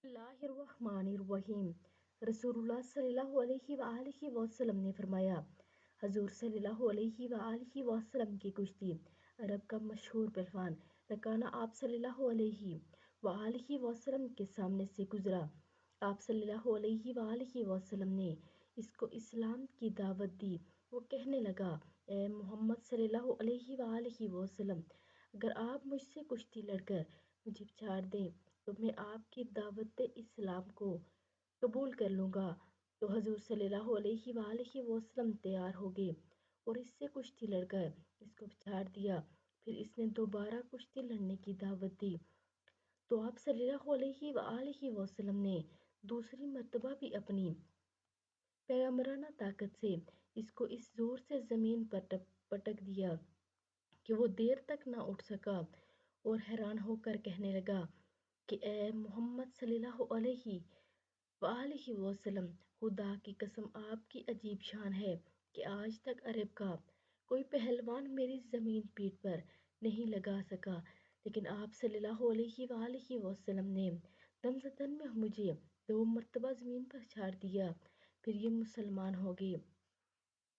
اللہ الرحمن الرحیم۔ رسول اللہ صلی اللہ علیہ وآلہ وسلم نے فرمایا، حضور صلی اللہ علیہ وآلہ وسلم کی کشتی عرب کا مشہور پہلوان رکانہ آپ صلی اللہ علیہ وآلہ وسلم کے سامنے سے گزرا۔ آپ صلی اللہ علیہ وآلہ وسلم نے اس کو اسلام کی دعوت دی۔ وہ کہنے لگا، اے محمد صلی اللہ علیہ وآلہ وسلم، اگر آپ مجھ سے کشتی لڑ کر مجھے چھاڑ دیں تو میں آپ کی دعوت اسلام کو قبول کر لوں گا۔ تو حضور صلی اللہ علیہ وآلہ وسلم تیار ہو گئے اور اس سے کشتی لڑ کر اس کو چھاڑ دیا۔ پھر اس نے دوبارہ کشتی لڑنے کی دعوت دی تو آپ صلی اللہ علیہ وآلہ وسلم نے دوسری مرتبہ بھی اپنی پیغمبرانہ طاقت سے اس کو اس زور سے زمین پر پٹک دیا کہ وہ دیر تک نہ اٹھ سکا اور حیران ہو کر کہنے لگا کہ اے محمد صلی اللہ علیہ وآلہ وسلم، خدا کی قسم آپ کی عجیب شان ہے کہ آج تک عرب کا کوئی پہلوان میری زمین پیٹھ پر نہیں لگا سکا، لیکن آپ صلی اللہ علیہ وآلہ وسلم نے دم میں مجھے 2 مرتبہ زمین پر چھاڑ دیا۔ پھر یہ مسلمان ہو گئے